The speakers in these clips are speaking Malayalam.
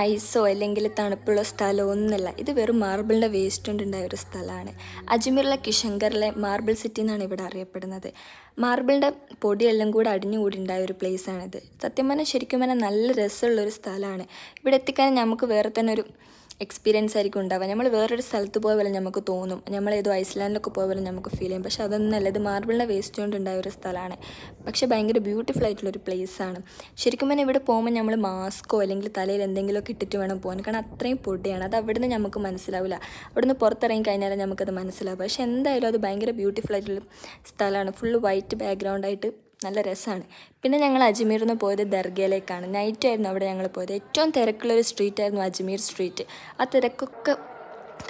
ഐസോ അല്ലെങ്കിൽ തണുപ്പുള്ള സ്ഥലമോ ഒന്നുമല്ല. ഇത് വെറും മാർബിളിൻ്റെ വേസ്റ്റ് കൊണ്ടുണ്ടായ ഒരു സ്ഥലമാണ്. അജ്മീറിലെ കിഷൻഗറിലെ മാർബിൾ സിറ്റി എന്നാണ് ഇവിടെ അറിയപ്പെടുന്നത്. മാർബിളിൻ്റെ പൊടിയെല്ലാം കൂടെ അടിഞ്ഞുകൂടി ഉണ്ടായ ഒരു പ്ലേസാണിത്. സത്യം പറഞ്ഞാൽ ശരിക്കും പറഞ്ഞാൽ നല്ല രസമുള്ളൊരു സ്ഥലമാണ്. ഇവിടെ എത്തിക്കാൻ നമുക്ക് വേറെ തന്നെ ഒരു എക്സ്പീരിയൻസ് ആയിരിക്കും ഉണ്ടാവുക. നമ്മൾ വേറൊരു സ്ഥലത്ത് പോയ പോലെ നമുക്ക് തോന്നും, നമ്മളേതോ ഐസ്ലാൻഡിലൊക്കെ പോയ പോലെ നമുക്ക് ഫീൽ ചെയ്യും. പക്ഷെ അതൊന്നുമല്ല, ഇത് മാർബിളിൻ്റെ വേസ്റ്റ് കൊണ്ടുണ്ടായ ഒരു സ്ഥലമാണ്. പക്ഷേ ഭയങ്കര ബ്യൂട്ടിഫുൾ ആയിട്ടുള്ളൊരു പ്ലേസാണ്. ശരിക്കും പറഞ്ഞാൽ ഇവിടെ പോകുമ്പോൾ നമ്മൾ മാസ്കോ അല്ലെങ്കിൽ തലയിൽ എന്തെങ്കിലുമൊക്കെ ഇട്ടിട്ട് വേണം പോകാൻ. കാരണം അത്രയും പൊടിയാണ്. അത് അവിടെ നിന്ന് നമുക്ക് മനസ്സിലാവില്ല. അവിടെ നിന്ന് പുറത്തിറങ്ങി കഴിഞ്ഞാൽ നമുക്കത് മനസ്സിലാവും. പക്ഷെ എന്തായാലും അത് ഭയങ്കര ബ്യൂട്ടിഫുൾ ആയിട്ടുള്ള സ്ഥലമാണ്. ഫുള്ള് വൈറ്റ് ബാക്ക്ഗ്രൗണ്ടായിട്ട് നല്ല രസമാണ്. പിന്നെ ഞങ്ങൾ അജ്മീറിൽ നിന്ന് പോയത് ദർഗയിലേക്കാണ്. നൈറ്റ് ആയിരുന്നു അവിടെ ഞങ്ങൾ പോയത്. ഏറ്റവും തിരക്കുള്ളൊരു സ്ട്രീറ്റായിരുന്നു അജ്മീർ സ്ട്രീറ്റ്. ആ തിരക്കൊക്കെ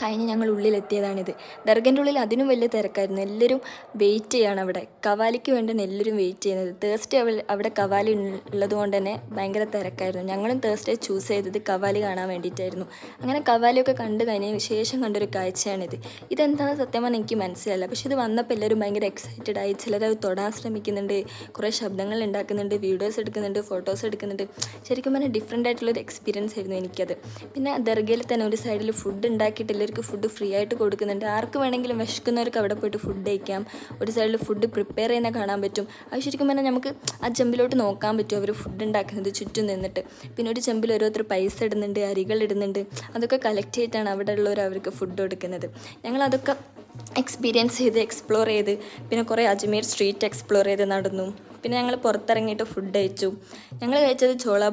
കഴിഞ്ഞ് ഞങ്ങൾ ഉള്ളിലെത്തിയതാണിത്. ദർഗൻ്റെ ഉള്ളിൽ അതിനും വലിയ തിരക്കായിരുന്നു. എല്ലാവരും വെയിറ്റ് ചെയ്യാണ് അവിടെ. കവാലിക്ക് വേണ്ടിയാണ് എല്ലാവരും വെയിറ്റ് ചെയ്യുന്നത്. തേഴ്സ്ഡേ അവിടെ കവാലി ഉള്ളത് കൊണ്ട് തന്നെ ഭയങ്കര തിരക്കായിരുന്നു. ഞങ്ങളും തേഴ്സ്ഡേ ചൂസ് ചെയ്തത് കവാലി കാണാൻ വേണ്ടിയിട്ടായിരുന്നു. അങ്ങനെ കവാലിയൊക്കെ കണ്ടു കഴിഞ്ഞതിന് ശേഷം കണ്ടൊരു കാഴ്ചയാണിത്. ഇതെന്താണെന്ന് സത്യം പറഞ്ഞാൽ എനിക്ക് മനസ്സിലായില്ല. പക്ഷെ ഇത് വന്നപ്പോൾ എല്ലാവരും ഭയങ്കര എക്സൈറ്റഡ് ആയി. ചിലരത് തൊടാൻ ശ്രമിക്കുന്നുണ്ട്, കുറേ ശബ്ദങ്ങൾ ഉണ്ടാക്കുന്നുണ്ട്, വീഡിയോസ് എടുക്കുന്നുണ്ട്, ഫോട്ടോസ് എടുക്കുന്നുണ്ട്. ശരിക്കും പറഞ്ഞാൽ ഡിഫറെൻ്റ് ആയിട്ടുള്ളൊരു എക്സ്പീരിയൻസ് ആയിരുന്നു എനിക്കത്. പിന്നെ ദർഗയിൽ തന്നെ ഒരു സൈഡിൽ ഫുഡ് ഉണ്ടാക്കിയിട്ട് എല്ലാവർക്കും ഫുഡ് ഫ്രീ ആയിട്ട് കൊടുക്കുന്നുണ്ട്. ആർക്ക് വേണമെങ്കിലും വിശക്കുന്നവർക്ക് അവിടെ പോയിട്ട് ഫുഡ് കഴിക്കാം. ഒരു സൈഡിൽ ഫുഡ് പ്രിപ്പയർ ചെയ്യുന്ന കാണാൻ പറ്റും. അത് ശരിക്കും പറഞ്ഞാൽ നമുക്ക് ആ ചെമ്പിലോട്ട് നോക്കാൻ പറ്റും അവർ ഫുഡ് ഉണ്ടാക്കുന്നത് ചുറ്റും നിന്നിട്ട്. പിന്നെ ഒരു ചെമ്പിൽ ഓരോരുത്തർ പൈസ ഇടുന്നുണ്ട്, അരികൾ ഇടുന്നുണ്ട്. അതൊക്കെ കളക്ട് ചെയ്തിട്ടാണ് അവിടെ ഉള്ളവർ അവർക്ക് ഫുഡ് കൊടുക്കുന്നത്. ഞങ്ങളതൊക്കെ എക്സ്പീരിയൻസ് ചെയ്ത് എക്സ്പ്ലോർ ചെയ്ത് പിന്നെ കുറേ അജ്മീർ സ്ട്രീറ്റ് എക്സ്പ്ലോർ ചെയ്ത് നടന്നു. പിന്നെ ഞങ്ങൾ പുറത്തിറങ്ങിയിട്ട് ഫുഡ് കഴിച്ചു. ഞങ്ങൾ കഴിച്ചത് ചോള